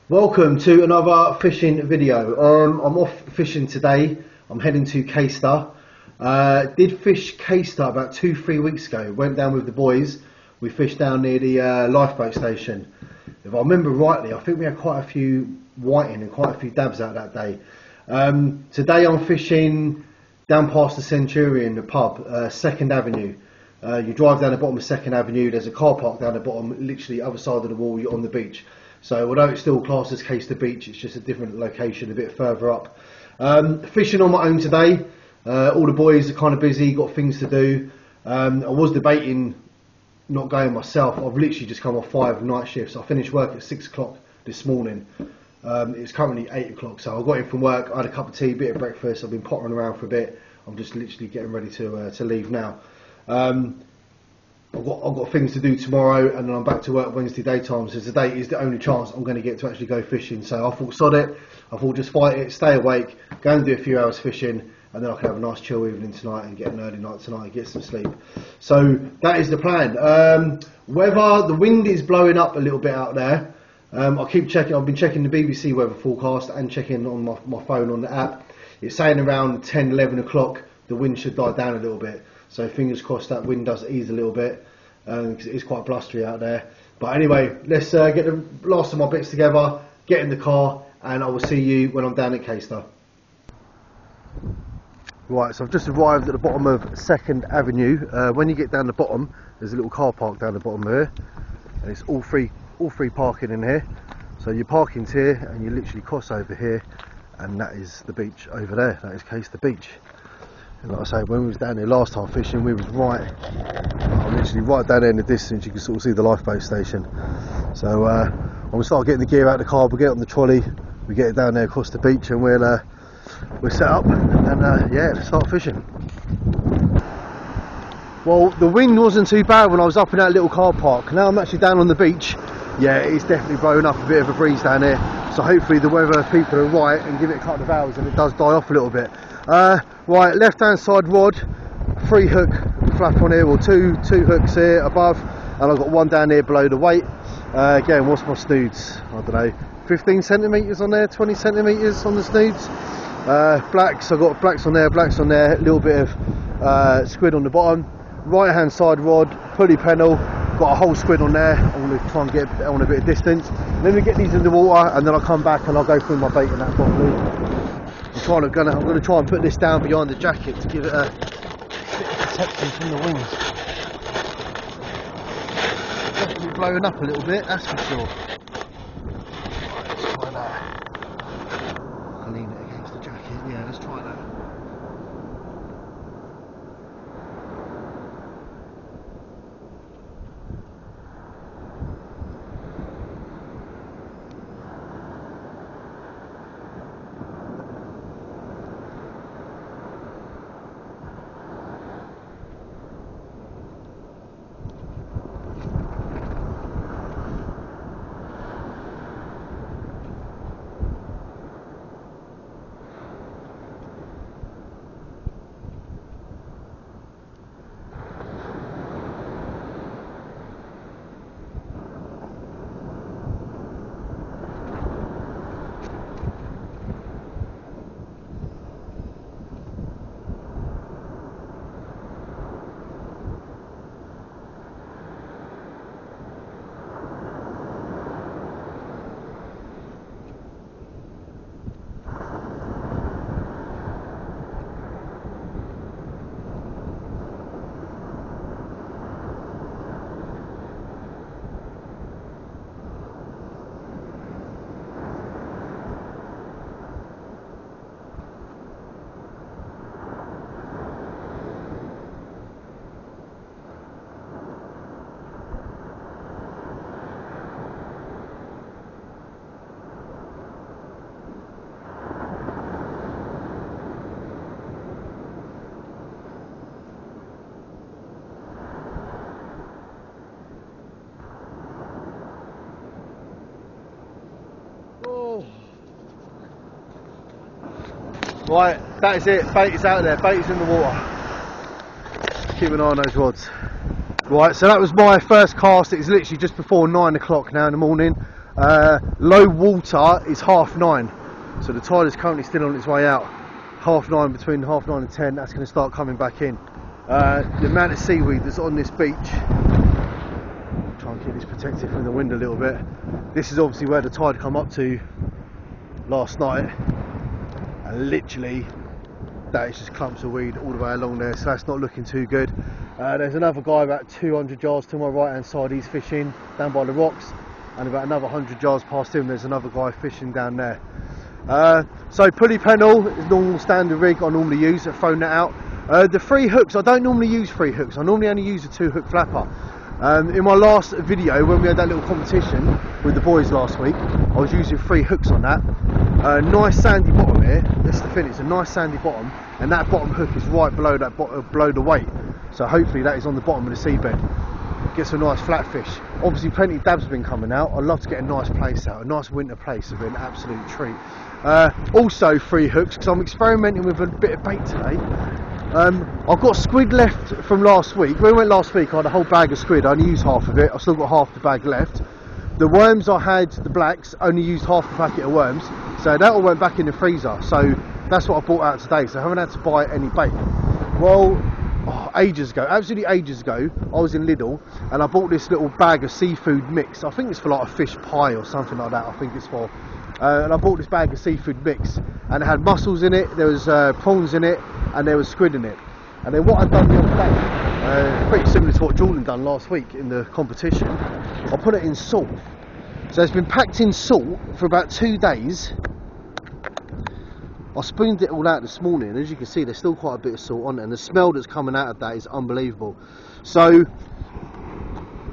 Welcome to another fishing video. I'm off fishing today. I'm heading to Caister. Did fish Caister about 2-3 weeks ago. Went down with the boys. We fished down near the lifeboat station. If I remember rightly, I think we had quite a few whiting and quite a few dabs out that day. Today I'm fishing down past the Centurion, the pub, 2nd Avenue. You drive down the bottom of 2nd Avenue, there's a car park down the bottom, literally other side of the wall, you're on the beach. So although it's still classed as Caister Beach, it's just a different location a bit further up. Fishing on my own today. All the boys are kind of busy, got things to do. I was debating not going myself. I've literally just come off 5 night shifts. I finished work at 6 o'clock this morning. It's currently 8 o'clock, so I got in from work, I had a cup of tea, a bit of breakfast. I've been pottering around for a bit. I'm just literally getting ready to leave now. I've got things to do tomorrow, and then I'm back to work Wednesday daytime, so today is the only chance I'm going to get to actually go fishing. So I thought, sod it, I thought just fight it, stay awake, go and do a few hours fishing, and then I can have a nice chill evening tonight and get an early night tonight and get some sleep. So that is the plan. Weather, the wind is blowing up a little bit out there. I keep checking, I've been checking the BBC weather forecast and checking on my phone on the app. It's saying around 10-11 o'clock the wind should die down a little bit. So fingers crossed that wind does ease a little bit, because it is quite blustery out there. But anyway, let's get the last of my bits together, get in the car, and I will see you when I'm down at Caister. Right, so I've just arrived at the bottom of 2nd Avenue. When you get down the bottom, there's a little car park down the bottom here, and it's all free parking in here. So your parking's here, and you literally cross over here, and that is the beach over there. That is Caister Beach. And like I say, when we was down there last time fishing, we was literally right down there in the distance. You can sort of see the lifeboat station. So I'm gonna start getting the gear out of the car. We'll get it on the trolley, we get it down there across the beach, and we'll set up and yeah, let's start fishing. Well, the wind wasn't too bad when I was up in that little car park. Now I'm actually down on the beach. Yeah, it's definitely blowing up a bit of a breeze down here. So hopefully the weather people are right and give it a couple of hours and it does die off a little bit. Right, left hand side rod, 3 hook flap on here, or two hooks here above, and I've got one down here below the weight. Again, what's my snoods? I don't know, 15 centimetres on there, 20 centimetres on the snoods. Blacks, I've got blacks on there, a little bit of squid on the bottom. Right hand side rod, pulley pennel, got a whole squid on there. I'm going to try and get on a bit of distance. Then we get these in the water, and then I'll come back and I'll go through my bait and that properly. I'm going to try and put this down behind the jacket to give it a bit of protection from the winds. Definitely blowing up a little bit, that's for sure. Right, let's try that. I'll lean it against the jacket. Yeah, let's try that. Right, that is it, bait is out there, bait is in the water. Keep an eye on those rods. Right, so that was my first cast. It's literally just before 9 o'clock now in the morning. Low water is 9:30, so the tide is currently still on its way out. 9:30, between 9:30 and 10, that's going to start coming back in. The amount of seaweed that's on this beach, try and keep this protected from the wind a little bit. This is obviously where the tide come up to last night, and literally that is just clumps of weed all the way along there, so that's not looking too good. There's another guy about 200 yards to my right hand side, he's fishing down by the rocks, and about another 100 yards past him there's another guy fishing down there. So pulley pennel is normal standard rig I normally use. I've thrown that out. The 3 hooks, I don't normally use 3 hooks, I normally only use a 2 hook flapper. In my last video when we had that little competition with the boys last week, I was using 3 hooks on that. Nice sandy bottom here, that's the thing, it's a nice sandy bottom, and that bottom hook is right below that below the weight, so hopefully that is on the bottom of the seabed. Get some nice flat fish. Obviously plenty of dabs have been coming out. I'd love to get a nice place out, a nice winter place would be an absolute treat. Also 3 hooks, because I'm experimenting with a bit of bait today. I've got squid left from last week. When we went last week I had a whole bag of squid, I only used half of it, I've still got half the bag left. The worms I had, the blacks, only used half the packet of worms, so that all went back in the freezer, so that's what I bought out today, so I haven't had to buy any bait. Well, ages ago, absolutely ages ago, I was in Lidl and I bought this little bag of seafood mix. I think it's for like a fish pie or something like that, I think it's for. And I bought this bag of seafood mix, and it had mussels in it, there was prawns in it, and there was squid in it. And then what I'd done the other day, pretty similar to what Jordan done last week in the competition, I put it in salt. So it's been packed in salt for about 2 days. I spooned it all out this morning, and as you can see there's still quite a bit of salt on it, and the smell that's coming out of that is unbelievable. So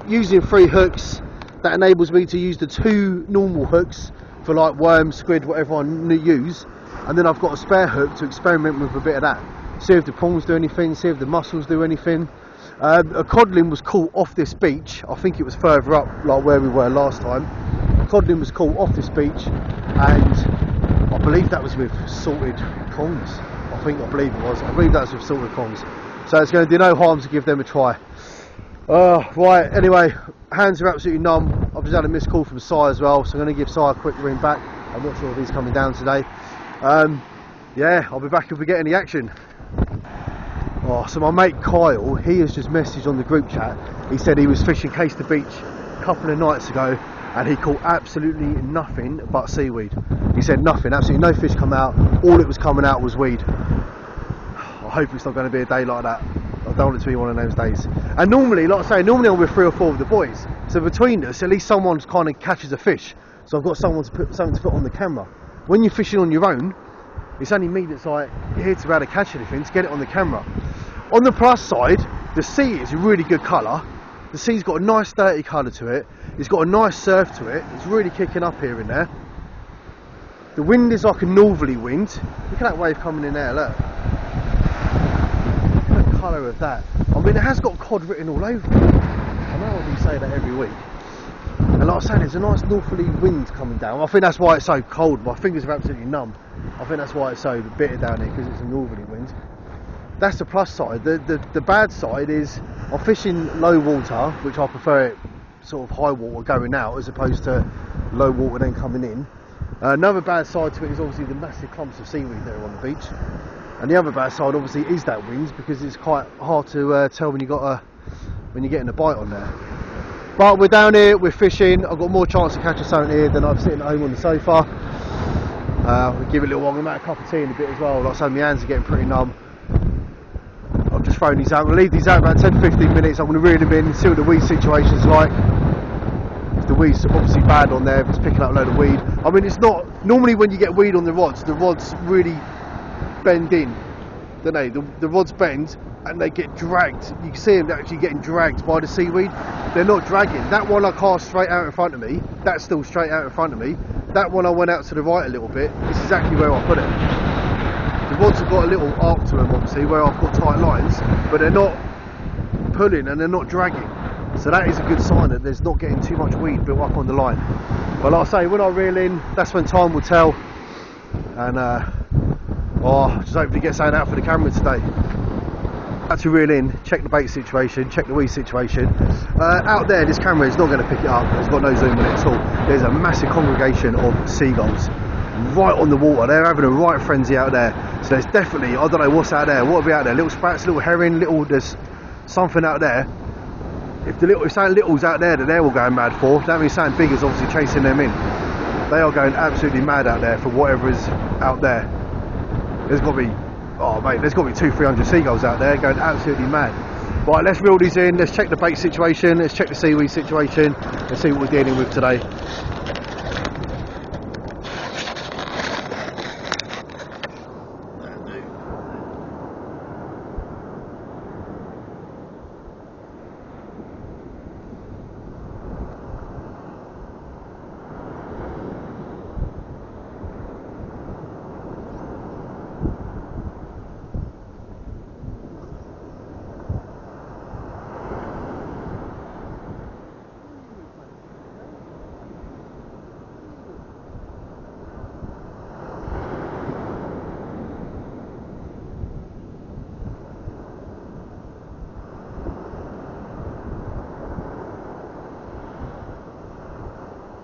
using 3 hooks, that enables me to use the 2 normal hooks for like worms, squid, whatever I use, and then I've got a spare hook to experiment with a bit of that. See if the prawns do anything, see if the mussels do anything. A codling was caught off this beach, I think it was further up like where we were last time. A codling was caught off this beach, and I believe that was with salted prawns. I believe it was. I believe that was with salted prawns. So it's going to do no harm to give them a try. Right, anyway, hands are absolutely numb. I've just had a missed call from Si as well, so I'm going to give Si a quick ring back. I'm not sure if he's coming down today. Yeah, I'll be back if we get any action. So my mate Kyle, he has just messaged on the group chat. He said he was fishing Caister Beach a couple of nights ago, and he caught absolutely nothing but seaweed. He said nothing, absolutely no fish come out, all it was coming out was weed. I hope it's not going to be a day like that. I don't want it to be one of those days. And normally, like I say, normally I'm with 3 or 4 of the boys, so between us at least someone kind of catches a fish, so I've got something to put on the camera. When you're fishing on your own, it's only me that's like here to be able to catch anything, to get it on the camera. On the plus side, the sea is a really good colour. The sea's got a nice dirty colour to it. It's got a nice surf to it. It's really kicking up here and there. The wind is like a northerly wind. Look at that wave coming in there, look. Look at the colour of that. I mean, it has got cod written all over it. I know I do say that every week. And like I say, there's a nice northerly wind coming down. I think that's why it's so cold. My fingers are absolutely numb. I think that's why it's so bitter down here, because it's a northerly wind. That's the plus side. The bad side is I'm fishing low water, which I prefer it sort of high water going out as opposed to low water then coming in. Another bad side to it is obviously the massive clumps of seaweed there on the beach. And the other bad side obviously is that wind, because it's quite hard to tell when you're getting a bite on there. But we're down here, we're fishing. I've got more chance to catch a something here than I'm sitting at home on the sofa. We'll give it a little while. I'm going to make a cup of tea in a bit as well. Like I say, my hands are getting pretty numb. I've just thrown these out. I'm going to leave these out about 10-15 minutes. I'm going to reel them in, see what the weed situation's like. If the weed's obviously bad on there, if it's picking up a load of weed. I mean, it's not... Normally when you get weed on the rods really bend in, don't they? The rods bend and they get dragged. You can see them actually getting dragged by the seaweed. They're not dragging. That one I cast straight out in front of me. That's still straight out in front of me. That one I went out to the right a little bit. It's exactly where I put it. The rods have got a little arc to them, obviously, where I've got tight lines, but they're not pulling and they're not dragging. So that is a good sign that there's not getting too much weed built up on the line. But like I say, when I reel in, that's when time will tell. And just hopefully get something out for the camera today. Had to reel in, check the bait situation, check the weed situation. Out there, this camera is not going to pick it up. It's got no zoom on it at all. There's a massive congregation of seagulls right on the water. They're having a right frenzy out there. So there's definitely, I don't know what's out there. What are we out there? Little sprats, little herring, there's something out there. If something little's out there that they're all going mad for, that means something big is obviously chasing them in. They are going absolutely mad out there for whatever is out there. There's got to be, oh mate, there's got to be 200-300 seagulls out there going absolutely mad. Right, let's reel these in, let's check the bait situation, let's check the seaweed situation, let's see what we're dealing with today.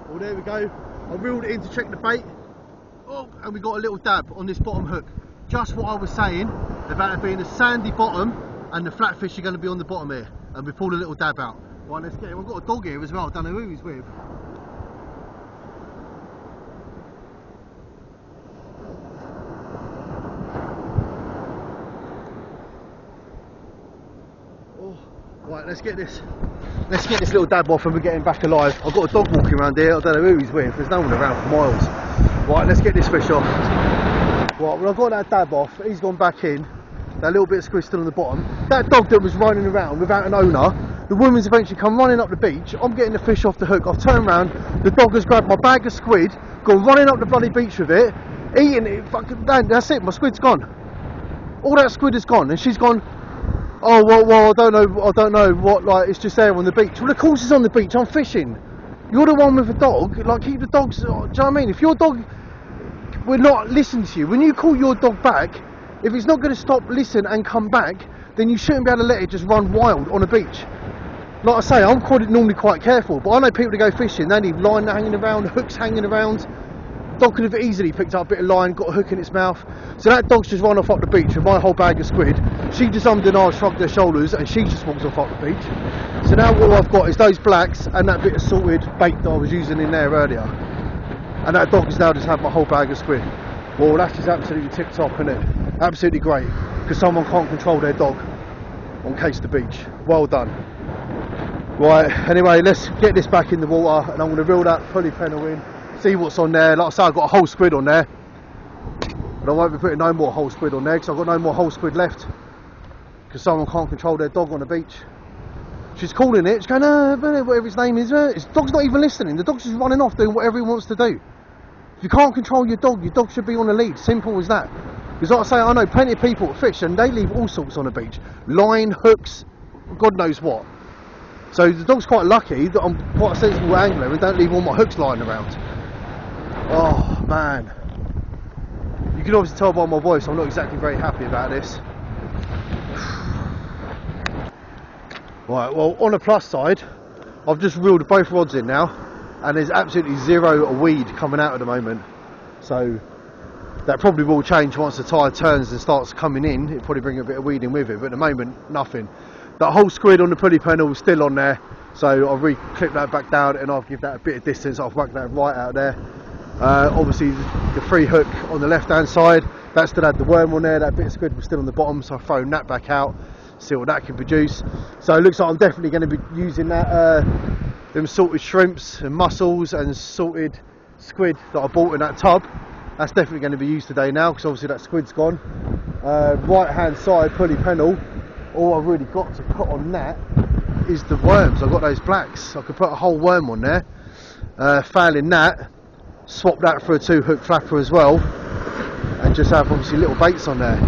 Well, there we go. I reeled it in to check the bait. Oh, and we got a little dab on this bottom hook. Just what I was saying about it being a sandy bottom and the flatfish are going to be on the bottom here. And we pulled a little dab out. Right, let's get him. I've got a dog here as well. I don't know who he's with. Oh, right, let's get this little dab off and we're getting back alive. I've got a dog walking around here, I don't know who he's with, there's no one around for miles. Right, let's get this fish off. Right, when I've got that dab off, he's gone back in. That little bit of squid still on the bottom. That dog that was running around without an owner, the woman's eventually come running up the beach. I'm getting the fish off the hook, I've turned around, the dog has grabbed my bag of squid, gone running up the bloody beach with it, eating it, fucking, that's it, my squid's gone. All that squid is gone, and she's gone, oh, well, I don't know what, like, it's just there on the beach. Well, of course it's on the beach, I'm fishing. You're the one with a dog, like, keep the dogs, do you know what I mean? If your dog will not listen to you, when you call your dog back, if it's not going to stop, listen and come back, then you shouldn't be able to let it just run wild on a beach. Like I say, I'm normally quite careful, but I know people that go fishing, they leave line hanging around, hooks hanging around. Dog could have easily picked up a bit of line, got a hook in its mouth. So that dog's just run off up the beach with my whole bag of squid. She just ummed and ahed, shrugged her shoulders, and she just walks off up the beach. So now all I've got is those blacks and that bit of salted bait that I was using in there earlier. And that dog has now just had my whole bag of squid. Well, that's just absolutely tip top, isn't it? Absolutely great, because someone can't control their dog on Caister Beach. Well done. Right, anyway, let's get this back in the water, and I'm going to reel that pulley pennel in. See what's on there. Like I say, I've got a whole squid on there, but I won't be putting no more whole squid on there because I've got no more whole squid left, because someone can't control their dog on the beach. She's calling it, she's going, whatever his name is. His dog's not even listening, the dog's just running off doing whatever he wants to do. If you can't control your dog should be on the lead, simple as that. Because like I say, I know plenty of people that fish and they leave all sorts on the beach, line, hooks, God knows what. So the dog's quite lucky that I'm quite a sensible angler and don't leave all my hooks lying around. Oh man, you can obviously tell by my voice I'm not exactly very happy about this. Right, well, on the plus side, I've just reeled both rods in now and there's absolutely zero weed coming out at the moment, so that probably will change once the tide turns and starts coming in. It'll probably bring a bit of weed in with it, but at the moment nothing. That whole squid on the pulley pennel is still on there, so I've re-clipped that back down and I'll give that a bit of distance. I'll whack that right out there. Obviously the free hook on the left hand side, that still had the worm on there, that bit of squid was still on the bottom, so I've thrown that back out, see what that can produce. So it looks like I'm definitely going to be using that them salted shrimps and mussels and salted squid that I bought in that tub. That's definitely going to be used today now, because obviously that squid's gone. Right hand side pulley pennel, all I've really got to put on that is the worms. I've got those blacks, I could put a whole worm on there. Failing that, swap that for a 2-hook flapper as well, and just have obviously little baits on there.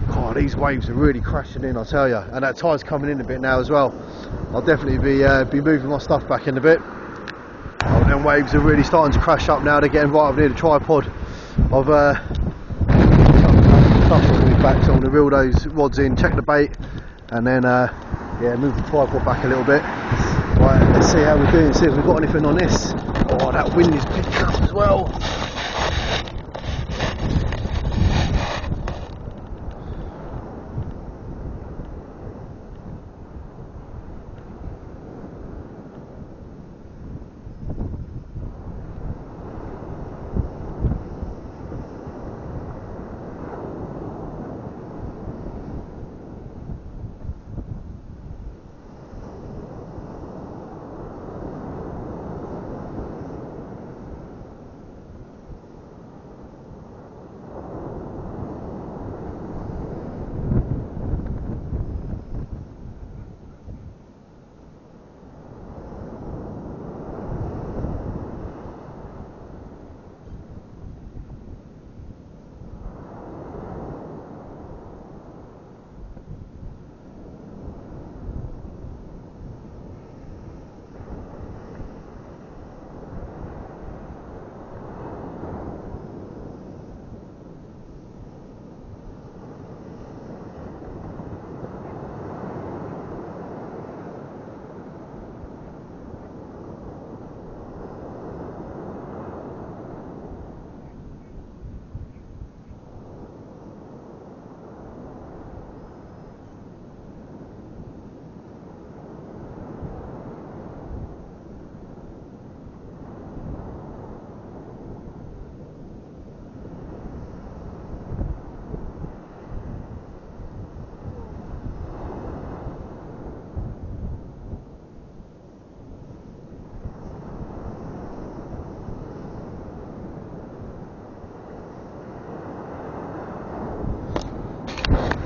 God, these waves are really crashing in, I tell you, and that tide's coming in a bit now as well. I'll definitely be moving my stuff back in a bit. Oh, them waves are really starting to crash up now. They're getting right up near the tripod. I've stuff on the back, so I'm going to reel those rods in, check the bait, and then yeah, move the tripod back a little bit. Right, let's see how we're doing, see if we've got anything on this. Oh, that wind is picking up as well.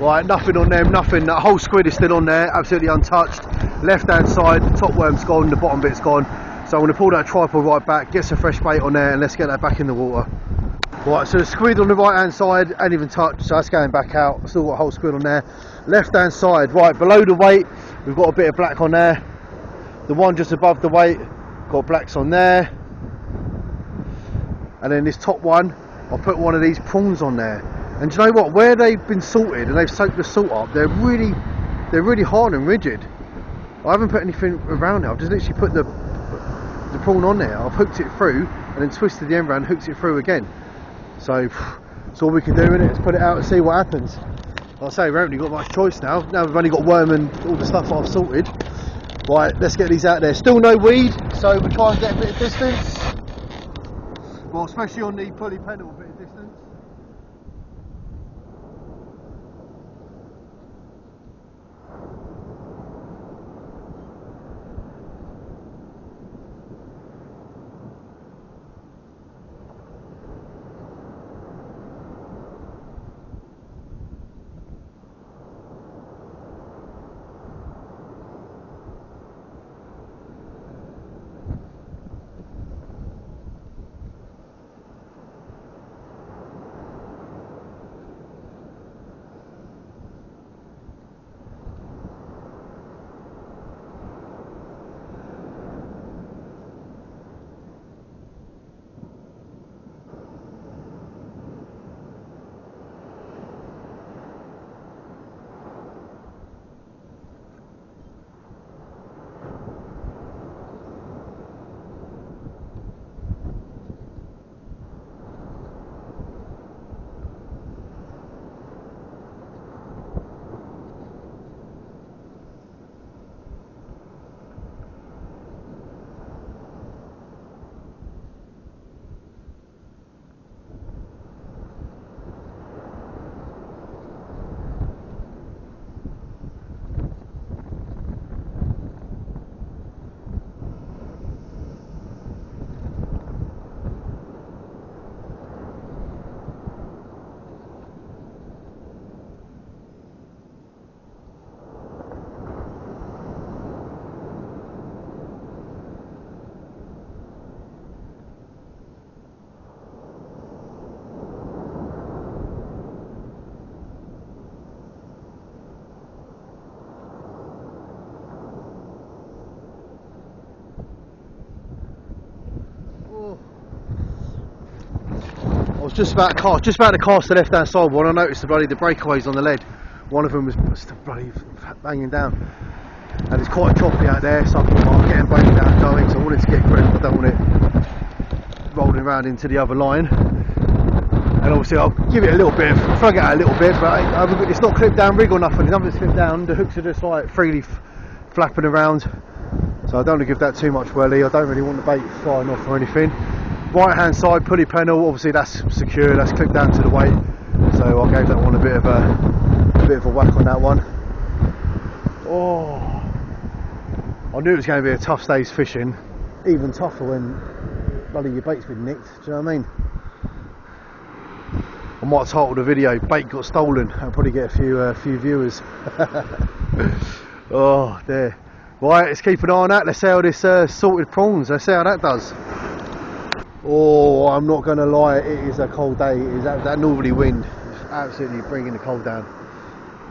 Right, nothing on them, nothing. That whole squid is still on there, absolutely untouched. Left hand side, the top worm's gone, the bottom bit's gone. So I'm going to pull that tripod right back, get some fresh bait on there, and let's get that back in the water. Right, so the squid on the right hand side ain't even touched, so that's going back out. Still got a whole squid on there. Left hand side, right below the weight, we've got a bit of black on there. The one just above the weight, got blacks on there. And then this top one, I'll put one of these prawns on there. And do you know what? Where they've been salted and they've soaked the salt up, they're really hard and rigid. I haven't put anything around it. I've just literally put the prawn on there. I've hooked it through and then twisted the end round, hooked it through again. So that's all we can do in it. Let's put it out and see what happens. Like I say, we haven't really got much choice now. Now we've only got worm and all the stuff that I've salted. Right, let's get these out there. Still no weed, so we'll try and get a bit of distance. Well, especially on the pulley pedal, a bit of distance. was just about to cast the left hand side when I noticed the breakaways on the lead. One of them was bloody banging down, and it's quite choppy out there, so I thought I'll get them banging down going, so I wanted to get grip. I don't want it rolling around into the other line. And obviously I'll give it a little bit, frog it out a little bit, but it's not clipped down rig or nothing, nothing's clipped down, the hooks are just like freely flapping around, so I don't want to give that too much welly. I don't really want the bait flying off or anything. Right hand side pulley panel, obviously that's secure, that's clipped down to the weight, so I gave that one a bit of a whack on that one. Oh, I knew it was going to be a tough day's fishing, even tougher when bloody your bait's been nicked, do you know what I mean? I might title the video "Bait Got Stolen." I'll probably get a few viewers. Oh dear. Right, let's keep an eye on that. Let's see how this salted prawns. Let's see how that does. Oh, I'm not going to lie. It is a cold day. It is that northerly wind. It's absolutely bringing the cold down.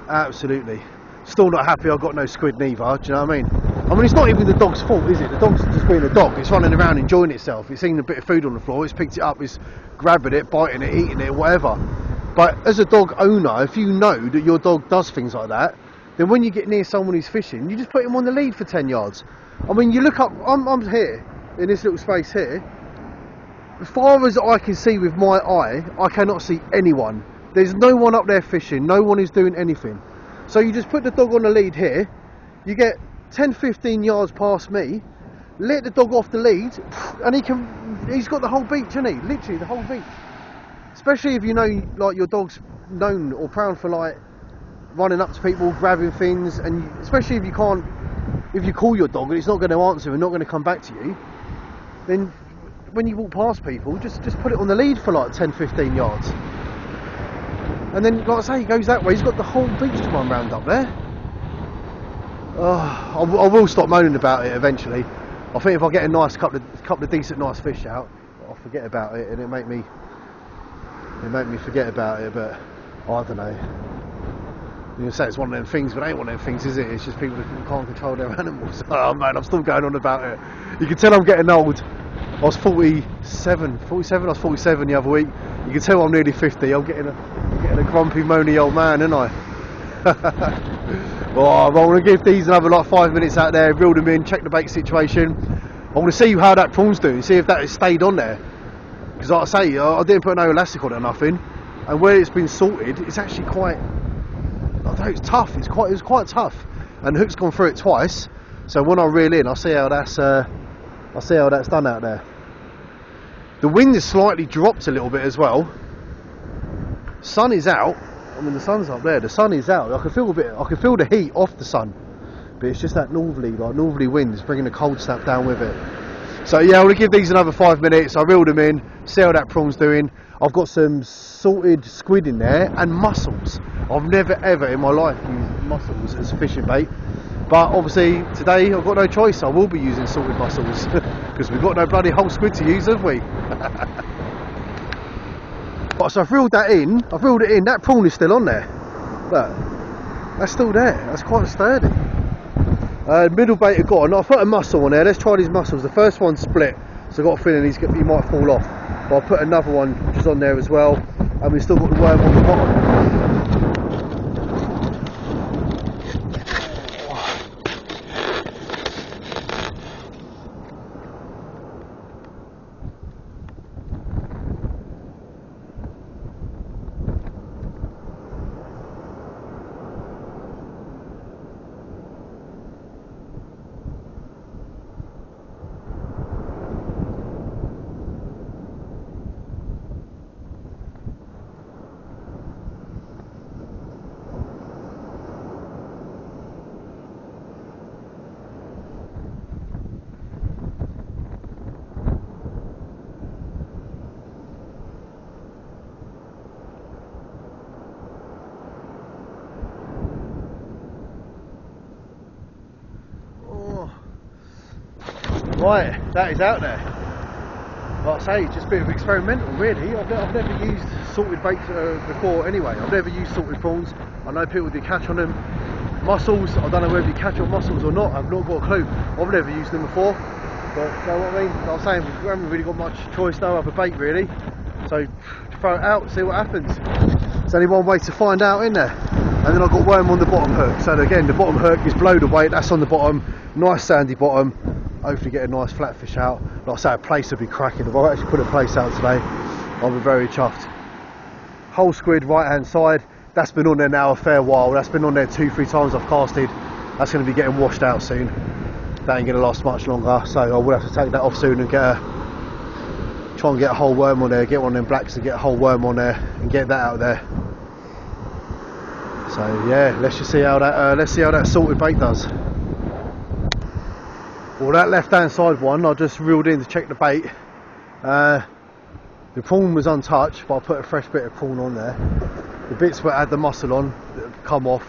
Absolutely. Still not happy. I've got no squid neither. Do you know what I mean? I mean, it's not even the dog's fault, is it? The dog's just being a dog. It's running around enjoying itself. It's seen a bit of food on the floor. It's picked it up. It's grabbing it, biting it, eating it, whatever. But as a dog owner, if you know that your dog does things like that, then when you get near someone who's fishing, you just put him on the lead for 10 yards. I mean, you look up. I'm here in this little space here. As far as I can see with my eye, I cannot see anyone. There's no one up there fishing. No one is doing anything. So you just put the dog on the lead here. You get 10-15 yards past me, let the dog off the lead, and he's got the whole beach, hasn't he? Literally the whole beach. Especially if you know, like, your dog's known or proud for like running up to people, grabbing things, and especially if you call your dog and it's not going to answer and not going to come back to you, then when you walk past people, just put it on the lead for like 10-15 yards. And then, like I say, he goes that way. He's got the whole beach to run round up there. I will stop moaning about it eventually. I think if I get a nice couple of decent nice fish out, I'll forget about it, and it make me forget about it. But I don't know. You can say it's one of them things, but it ain't one of them things, is it? It's just people who can't control their animals. Oh man, I'm still going on about it. You can tell I'm getting old. I was 47, I was 47 the other week. You can tell I'm nearly 50. I'm getting a grumpy, moany old man, aren't I? Well, I want to give these another like 5 minutes out there, reel them in, check the bait situation. I want to see how that prawn's doing, see if that has stayed on there. Because like I say, I didn't put no elastic on it or nothing. And where it's been salted, it's actually quite, I don't know, it's tough. It was quite tough. And the hook's gone through it twice. So when I reel in, I'll see how that's done out there. The wind has slightly dropped a little bit as well. Sun is out. I mean, the sun's up there. The sun is out. I can feel the heat off the sun, but it's just that northerly wind is bringing the cold snap down with it. So yeah, I'm gonna give these another 5 minutes. I reeled them in, see how that prawn's doing. I've got some salted squid in there and mussels. I've never ever in my life used mussels as fishing bait, but obviously today I've got no choice. I will be using salted mussels because we've got no bloody whole squid to use, have we? So I've reeled it in, that prawn is still on there. Look, that's still there, that's quite sturdy. Middle bait are gone. I've put a mussel on there, let's try these mussels. The first one split, so I've got a feeling he might fall off. But I'll put another one which is on there as well, and we've still got the worm on the bottom. Right, that is out there. Like I say, just a bit of experimental really. I've never used salted bait before anyway. I've never used salted prawns. I know people do catch on them. Mussels, I don't know whether you catch on mussels or not. I've not got a clue. I've never used them before. But you know what I mean? Like I was saying, we haven't really got much choice, no other bait really. So throw it out, see what happens. There's only one way to find out, isn't there? And then I've got worm on the bottom hook. So again, the bottom hook is blow the weight, that's on the bottom, nice sandy bottom. Hopefully get a nice flatfish out. Like I say, a place will be cracking. If I actually put a place out today, I'll be very chuffed. Whole squid, right hand side. That's been on there now a fair while. That's been on there 2-3 times I've casted. That's going to be getting washed out soon. That ain't going to last much longer. So I will have to take that off soon and try and get a whole worm on there. Get one of them blacks and get a whole worm on there and get that out there. So yeah, let's just see how that salted bait does. Well, that left hand side one, I just reeled in to check the bait. The prawn was untouched, but I put a fresh bit of prawn on there. The bits that had the muscle on come off.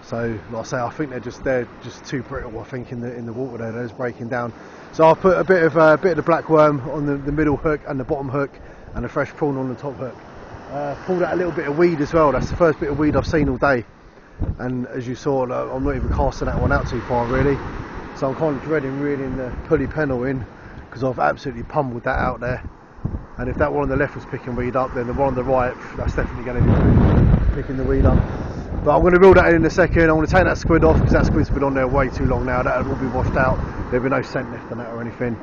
So, like I say, I think they're just too brittle. I think in the water there, they're just breaking down. So I put a bit of the black worm on the middle hook and the bottom hook, and a fresh prawn on the top hook. Pulled out a little bit of weed as well. That's the first bit of weed I've seen all day. And as you saw, I'm not even casting that one out too far really. So I'm kind of dreading reeling the pulley pennel in, because I've absolutely pummeled that out there. And if that one on the left was picking weed up, then the one on the right, that's definitely going to be picking the weed up. But I'm going to reel that in a second. I'm going to take that squid off, because that squid's been on there way too long now. That'll all be washed out. There'll be no scent left on that or anything.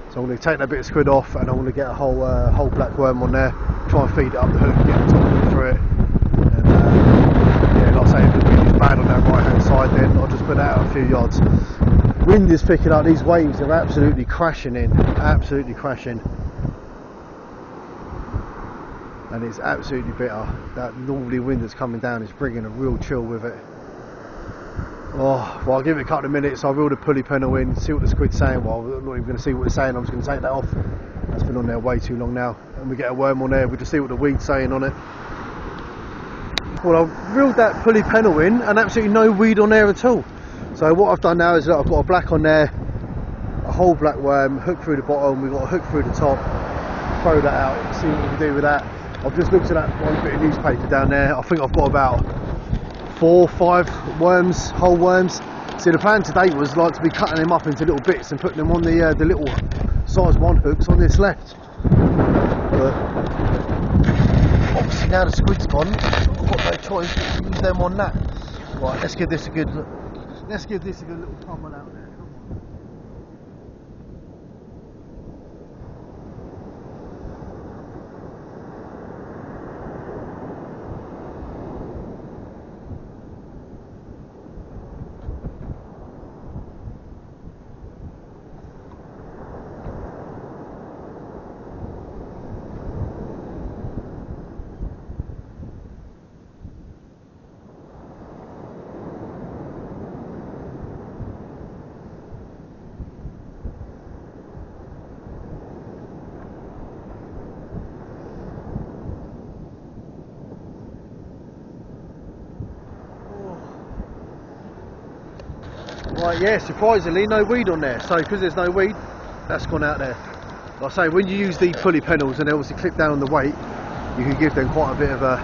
So I'm going to take that bit of squid off, and I'm going to get a whole black worm on there, try and feed it up the hook, get the top hook through it. And yeah, like I say, if the wind is bad on that right hand side, then I'll just put that out a few yards. Wind is picking up. These waves are absolutely crashing in, absolutely crashing. And it's absolutely bitter. That northerly wind that's coming down is bringing a real chill with it. Oh, well, I'll give it a couple of minutes. I'll reel the pulley pennel in, see what the squid's saying. Well, I'm not even going to see what it's saying. I'm just going to take that off. That's been on there way too long now. And we get a worm on there. We just see what the weed's saying on it. Well, I've reeled that pulley pennel in, and absolutely no weed on there at all. So what I've done now is that I've got a black on there, a whole black worm, hook through the bottom. We've got a hook through the top. Throw that out. See what we can do with that. I've just looked at that one bit of newspaper down there. I think I've got about 4 or 5 worms, whole worms. See, the plan today was like to be cutting them up into little bits and putting them on the little size 1 hooks on this left. But obviously now the squid's gone, I've got no choice but to use them on that. Right, let's give this a good little pummel out there. Right, yeah, surprisingly no weed on there. So because there's no weed, that's gone out there. Like I say, when you use the pulley pennels and they obviously clip down on the weight, you can give them quite a bit of a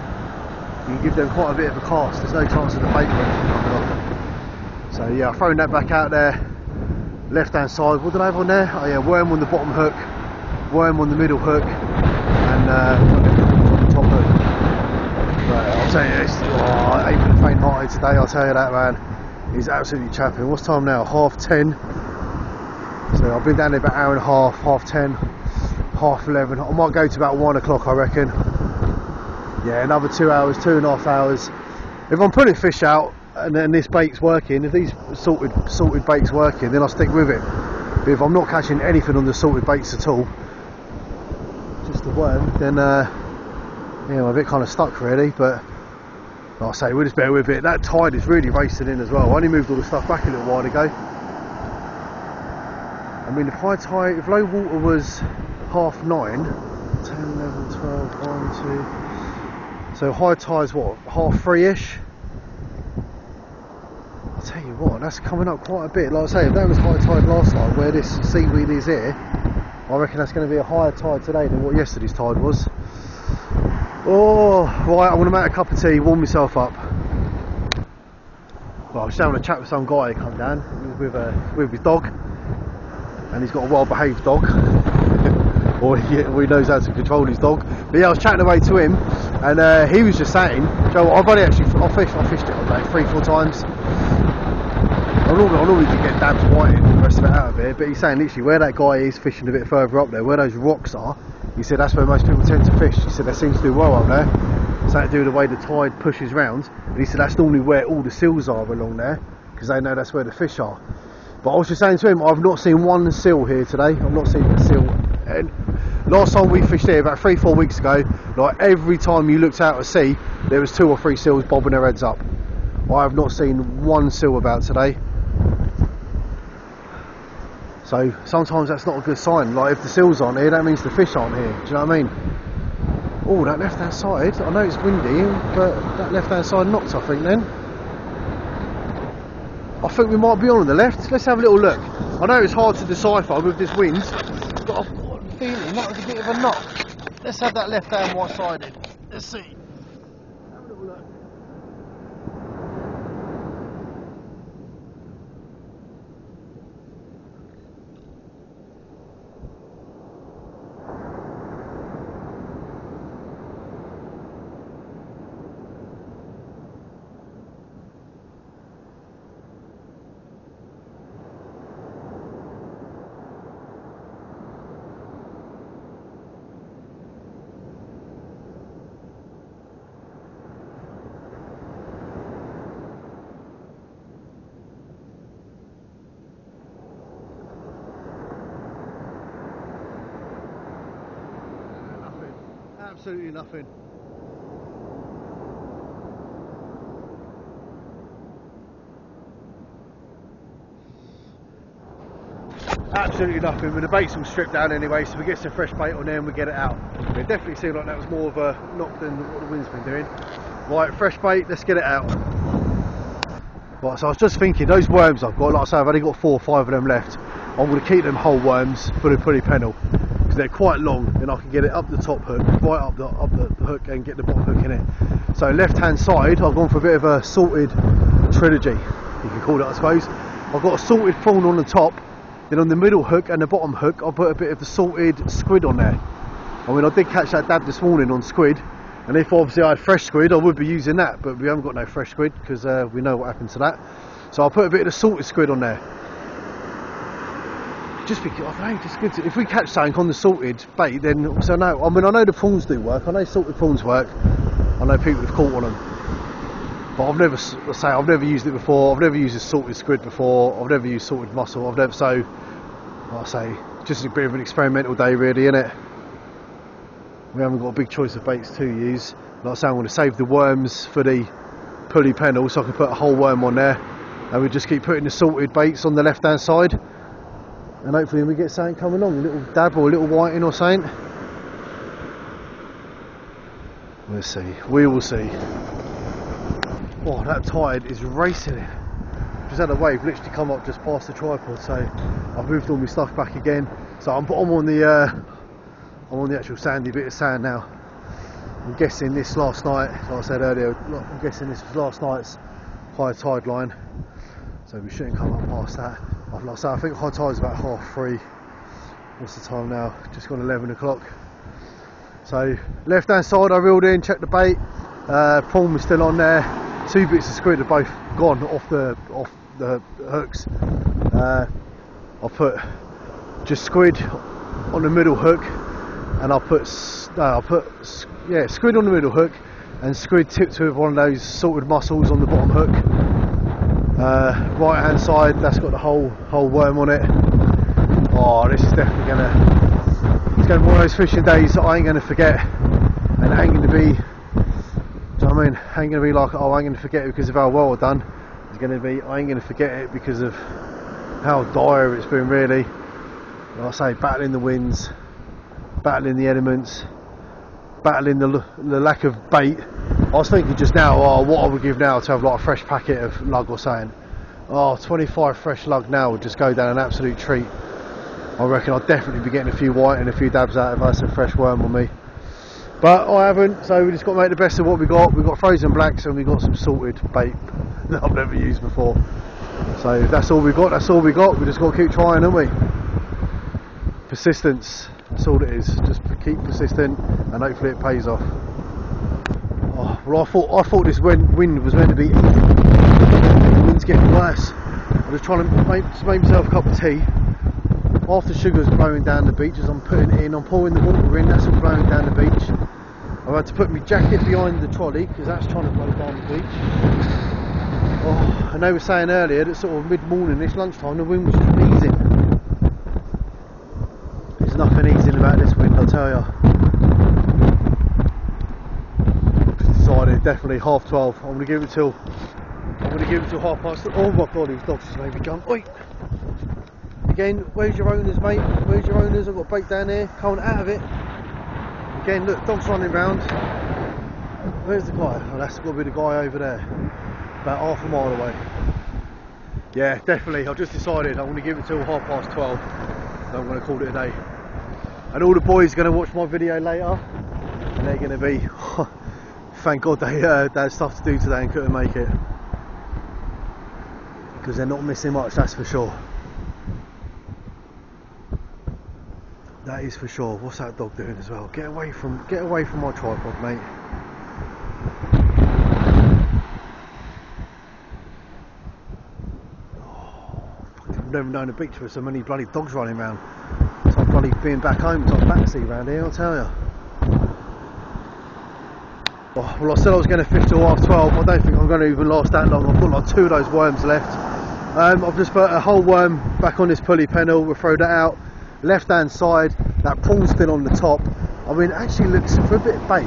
cast. There's no chance of the bait or anything coming off. So yeah, I've thrown that back out there. Left hand side, what did I have on there? Oh yeah, worm on the bottom hook, worm on the middle hook, and on the top hook. Right, I'll tell you this, I ain't been faint hearted today, I'll tell you that, man. He's absolutely chapping. What's time now? 10:30. So I've been down there about an hour and a half, 10:30, 11:30. I might go to about 1 o'clock, I reckon. Yeah, another 2 hours, 2.5 hours. If I'm putting fish out and then this bait's working, if these salted bait's working, then I'll stick with it. But if I'm not catching anything on the salted baits at all, just the worm, then yeah, I'm a bit kind of stuck really. But like I say, we'll just bear with it. That tide is really racing in as well. I only moved all the stuff back a little while ago. I mean, if high tide, if low water was 9:30, 10, 11, 12, 1, 2. So high tide's what, 3:30ish? I'll tell you what, that's coming up quite a bit. Like I say, if that was high tide last night, where this seaweed is here, I reckon that's going to be a higher tide today than what yesterday's tide was. Oh, right, I'm going to make a cup of tea, warm myself up. Well, I was having a chat with some guy who come down with his dog, and he's got a well-behaved dog, or he knows how to control his dog. But yeah, I was chatting away to him, and he was just saying, Joe, I've only actually I fished it like 3-4 times. I normally do get dabs whiting and the rest of it out of here, but he's saying literally where that guy is fishing a bit further up there, where those rocks are, he said that's where most people tend to fish. He said they seem to do well up there. Something to do with the way the tide pushes round, and he said that's normally where all the seals are along there, because they know that's where the fish are. But I was just saying to him, I've not seen one seal here today. I've not seen a seal. And last time we fished here about 3-4 weeks ago, like every time you looked out to sea, there was 2 or 3 seals bobbing their heads up. I have not seen one seal about today. So sometimes that's not a good sign. Like if the seals aren't here, that means the fish aren't here. Do you know what I mean? Oh, that left hand side, I know it's windy, but that left hand side knocked, I think then. I think we might be on the left. Let's have a little look. I know it's hard to decipher with this wind, but I've got a feeling that was a bit of a knock. Let's have that left hand white sided. Let's see. Have a little look. Absolutely nothing. Absolutely nothing, but the bait's all stripped down anyway, so we get some fresh bait on there and we get it out. It definitely seemed like that was more of a knock than what the wind's been doing. Right, fresh bait, let's get it out. Right, so I was just thinking, those worms I've got, like I say, I've only got 4 or 5 of them left. I'm going to keep them whole worms for the pulley pennel, because they're quite long and I can get it up the top hook, right up the hook, and get the bottom hook in it. So left hand side, I've gone for a bit of a salted trilogy, you can call it, I suppose. I've got a salted prawn on the top, then on the middle hook and the bottom hook I'll put a bit of the salted squid on there. I mean, I did catch that dab this morning on squid, and if obviously I had fresh squid I would be using that, but we haven't got no fresh squid because we know what happened to that. So I'll put a bit of the salted squid on there. Just because I think it's good to, if we catch something on the salted bait, then obviously I know the prawns do work. I know salted prawns work. I know people have caught on them, but I've never used it before. I've never used a salted squid before. I've never used salted mussel. Like I say, just a bit of an experimental day really, innit? We haven't got a big choice of baits to use. Like I say, I'm going to save the worms for the pulley pennel, so I can put a whole worm on there, and we just keep putting the salted baits on the left hand side. And hopefully we get something coming along, a little dab or a little whiting or something. Let's see, we will see. Oh, that tide is racing it. Just had a wave literally come up just past the tripod, so I've moved all my stuff back again. So I'm on the actual sandy bit of sand now. I'm guessing this last night, like I said earlier, I'm guessing this was last night's high tide line. So we shouldn't come up past that. Like I say, I think high tide's about 3:30. What's the time now? Just gone 11 o'clock. So left hand side I reeled in, checked the bait. Prawn was still on there. 2 bits of squid are both gone off the hooks. I'll put just squid on the middle hook, and I'll put squid on the middle hook and squid tipped with one of those salted mussels on the bottom hook. Right hand side, that's got the whole worm on it. Oh, this is definitely it's gonna be one of those fishing days that I ain't gonna forget, and it ain't gonna be, do you know what I mean? Ain't gonna be like, oh, I ain't gonna forget it because of how well I've done. It's gonna be, I ain't gonna forget it because of how dire it's been really. Like I say, battling the winds, battling the elements, battling the lack of bait. I was thinking just now, oh, what I would give now to have like a fresh packet of lug or something. Oh, 25 fresh lug now would just go down an absolute treat. I reckon I'd definitely be getting a few white and a few dabs out if I had some fresh worm on me. But I haven't, so we just got to make the best of what we got. We've got frozen blacks and we've got some salted bait that I've never used before. So that's all we got, that's all we got. We just got to keep trying, haven't we? Persistence. That's all it is. Just keep persistent, and hopefully it pays off. Oh, well, I thought this wind was meant to be easy. The wind's getting worse. I'm just trying to make myself a cup of tea. Half the sugar's blowing down the beach as I'm putting it in. I'm pouring the water in, that's all blowing down the beach. I've had to put my jacket behind the trolley because that's trying to blow down the beach. Oh, and they were saying earlier that sort of mid-morning, this lunchtime, the wind was just easing. There's nothing easing about this wind, I'll tell you. Just decided, definitely 12:30. I'm gonna give it till 12:30. Oh my god, these dogs just made me jump. Oi! Again, where's your owners, mate? Where's your owners? I've got a bait down here, coming out of it. Again, look, dogs running round. Where's the guy? Oh, that's got to be the guy over there. About half a mile away. Yeah, definitely. I've just decided I'm going to give it till 12:30. So I'm going to call it a day. And all the boys are going to watch my video later. And they're going to be, thank God they had stuff to do today and couldn't make it. Because they're not missing much, that's for sure. That is for sure. What's that dog doing as well? Get away from my tripod, mate. I've never known a beach with so many bloody dogs running around. It's like bloody being back home. It's like backseat around here, I'll tell you. Oh, well, I said I was going to fish till 12:30. I don't think I'm going to even last that long. I've got like 2 of those worms left. I've just put a whole worm back on this pulley pennel. We'll throw that out. Left hand side, that prawn's still on the top. I mean, it actually looks, for a bit of bait,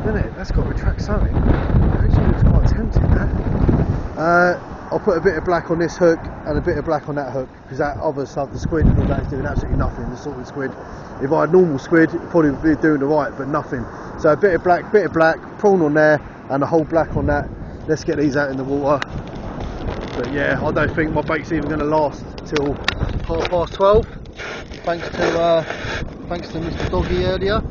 isn't it? That's got to attract something. It actually looks quite tempting, that. I'll put a bit of black on this hook and a bit of black on that hook, because that other stuff, the squid, that's doing absolutely nothing. The salted squid, if I had normal squid, it probably would be doing the right, but nothing. So a bit of black, prawn on there, and a whole black on that. Let's get these out in the water. But yeah, I don't think my bait's even going to last till 12:30. Thanks to Mr. Doggy earlier.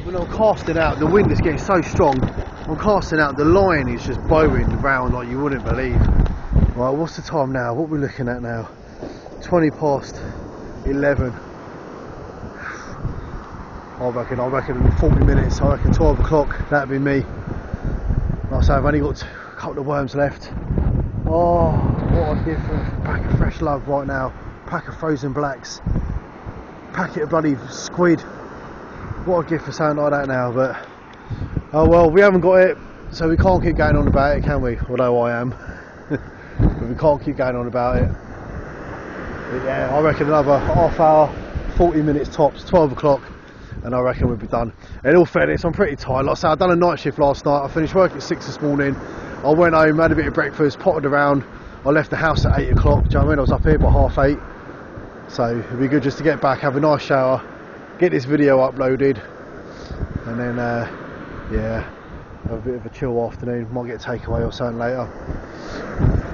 When I'm casting out, the wind is getting so strong. I'm casting out, the line is just bowing around like you wouldn't believe. Right, what's the time now? What are we looking at now? 11. I reckon in 40 minutes, I reckon 12 o'clock, that'd be me. Like I say, I've only got a couple of worms left. Oh, what a different pack of fresh love right now. Pack of frozen blacks. Packet of bloody squid. What a gift for something like that now, but oh well, we haven't got it, so we can't keep going on about it, can we? Although I am. But we can't keep going on about it. But yeah, I reckon another half hour, 40 minutes tops, 12 o'clock, and I reckon we'll be done. In all fairness, I'm pretty tired. Like I said, I've done a night shift last night. I finished work at 6 this morning. I went home, had a bit of breakfast, potted around. I left the house at 8 o'clock. Do you know what I mean? I was up here by 8:30. So it'd be good just to get back, have a nice shower, get this video uploaded, and then yeah, have a bit of a chill afternoon. Might get a takeaway or something later.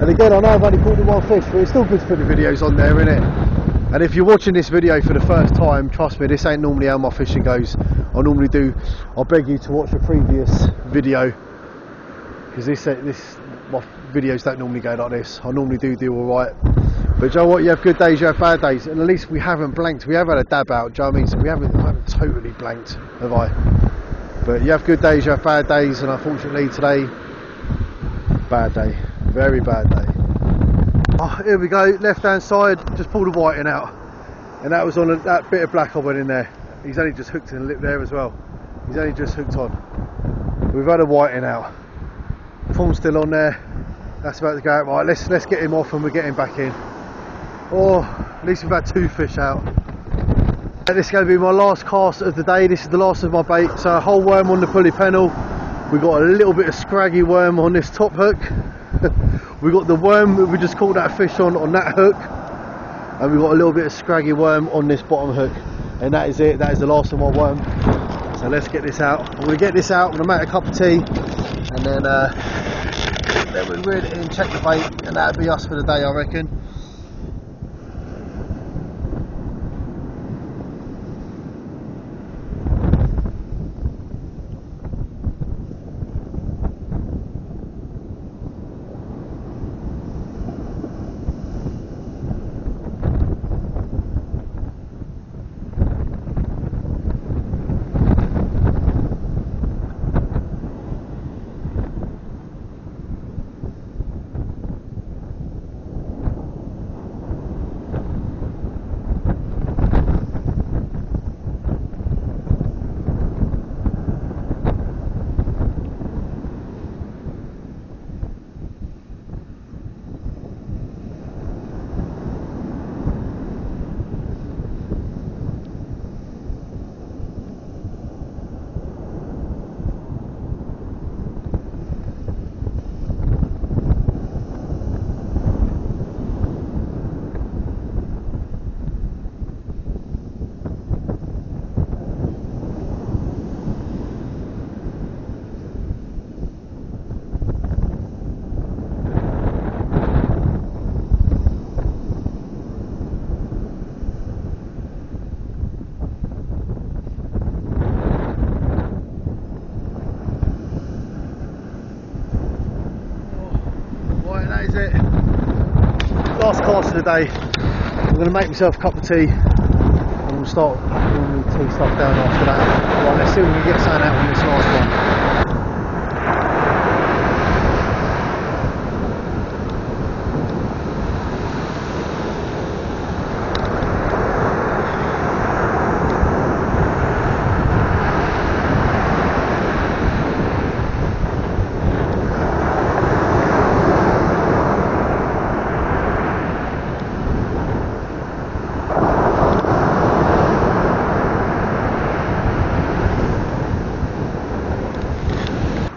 And again, I know I've only caught the one fish, but it's still good to put the videos on there, isn't it? And if you're watching this video for the first time, trust me, this ain't normally how my fishing goes. I beg you to watch a previous video, because my videos don't normally go like this. I normally do alright. But you know what, you have good days, you have bad days, and at least we haven't blanked. We have had a dab out, do you know what I mean? So I haven't totally blanked, have I? But you have good days, you have bad days, and unfortunately today, bad day, very bad day. Oh, here we go, left hand side, just pulled the whiting out, and that was on that bit of black I went in there. He's only just hooked in the lip there as well. He's only just hooked on. We've had a whiting out. Form's still on there. That's about to go out. Right, let's get him off and we're getting back in. Oh, at least we've had 2 fish out. This is going to be my last cast of the day. This is the last of my bait. So a whole worm on the pulley pennel. We got a little bit of scraggy worm on this top hook. We got the worm that we just caught that fish on that hook, and we got a little bit of scraggy worm on this bottom hook. And that is it. That is the last of my worm. So let's get this out. I'm going to get this out. I'm going to make a cup of tea, and then we'll reel it in, check the bait, and that'll be us for the day, I reckon. Last cast of the day. I'm going to make myself a cup of tea and we'll start packing all the tea stuff down after that. Right, let's see if we can get something out on this last one.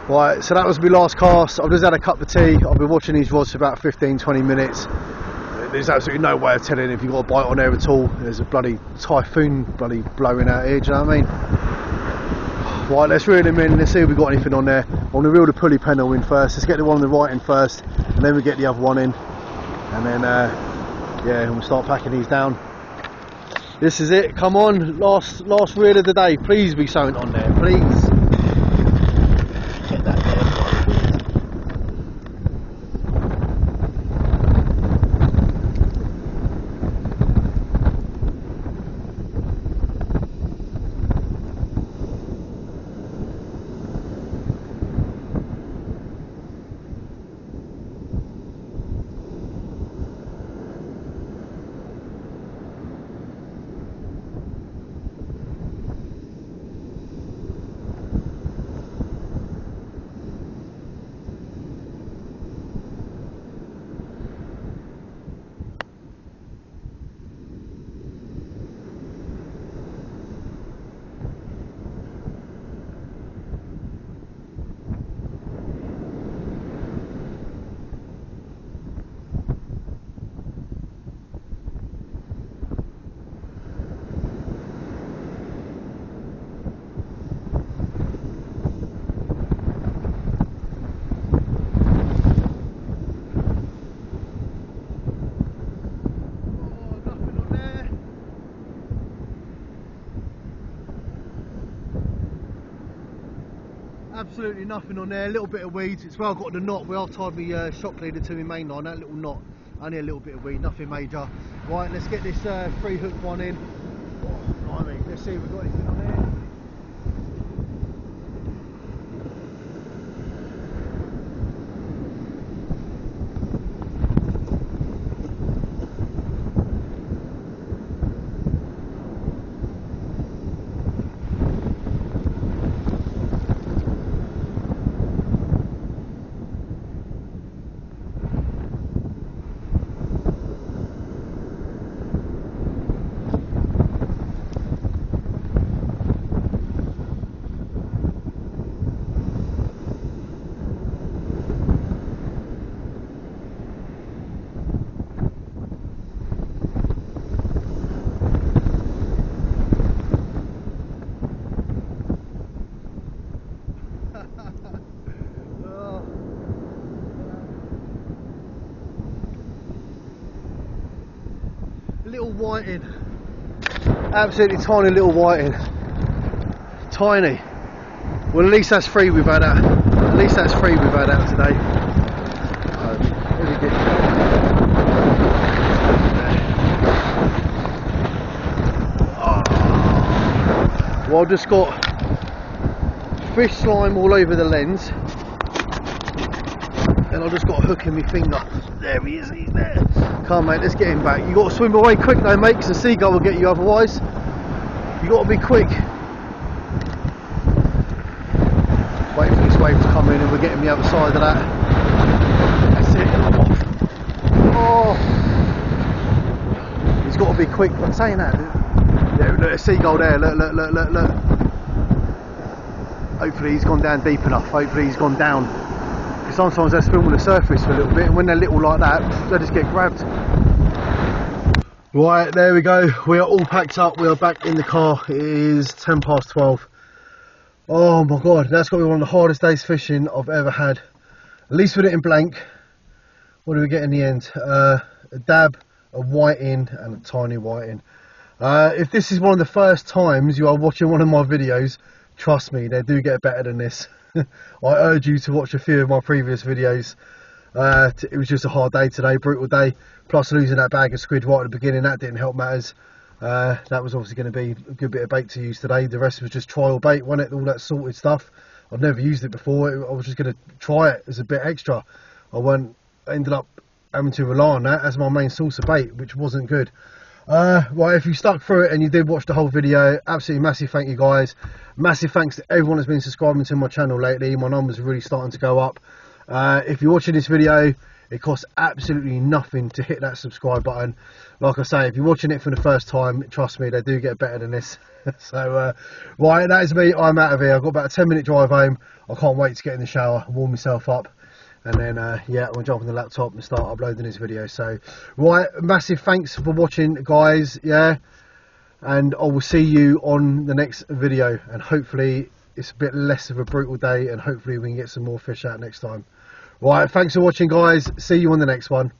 Right, so that was my last cast. I've just had a cup of tea. I've been watching these rods for about 15-20 minutes. There's absolutely no way of telling if you've got a bite on there at all. There's a bloody typhoon blowing out here, do you know what I mean? Right, let's reel him in, let's see if we've got anything on there. I'm going to reel the pulley pennel in first. Let's get the one on the right in first, and then we get the other one in. And then, yeah, we'll start packing these down. This is it, come on, last reel of the day. Please be something on there, please. Get that there. Absolutely nothing on there, a little bit of weeds. It's where I got the knot, where I tied my shock leader to my main line, that little knot. Only a little bit of weed, nothing major. Right, let's get this 3-hook one in. Oh, blimey. Let's see if we've got anything on there. Little whiting, absolutely tiny little whiting, tiny. Well, at least that's 3 we've had out. At least that's 3 we've had out today. Really good. Well, I've just got fish slime all over the lens, and I've just got a hook in my finger. There he is, he's there. Come on, mate, let's get him back. You got to swim away quick though, mate, because the seagull will get you otherwise. You got to be quick. Wait for this wave to come in and we'll get him the other side of that. That's it. Oh, he's got to be quick. I'm saying that. Yeah, look, a seagull there. Look, look, look, look, look. Hopefully he's gone down deep enough. Hopefully he's gone down. Because sometimes they swim on the surface for a little bit, and when they're little like that, they just get grabbed. Right, there we go. We are all packed up. We are back in the car. It is 12:10. Oh my god, that's got to be one of the hardest days fishing I've ever had. At least with it in blank. What do we get in the end? A dab, a whiting, and a tiny whiting. If this is one of the first times you are watching one of my videos, trust me, they do get better than this. I urge you to watch a few of my previous videos. It was just a hard day today, brutal day. Plus losing that bag of squid right at the beginning, that didn't help matters. That was obviously going to be a good bit of bait to use today. The rest was just trial bait, wasn't it? All that salted stuff. I've never used it before. I was just going to try it as a bit extra. Ended up having to rely on that as my main source of bait, which wasn't good. Right, if you stuck through it and you did watch the whole video, absolutely massive thank you guys. Massive thanks to everyone that's been subscribing to my channel lately. My numbers are really starting to go up. If you're watching this video, it costs absolutely nothing to hit that subscribe button. Like I say, if you're watching it for the first time, trust me, they do get better than this. So right, that is me. I'm out of here. I've got about a 10-minute drive home. I can't wait to get in the shower, warm myself up, and then yeah, I'm gonna jump on the laptop and start uploading this video. So right, massive thanks for watching guys, yeah, and I will see you on the next video, and hopefully it's a bit less of a brutal day, and hopefully we can get some more fish out next time. Right, thanks for watching guys, see you on the next one.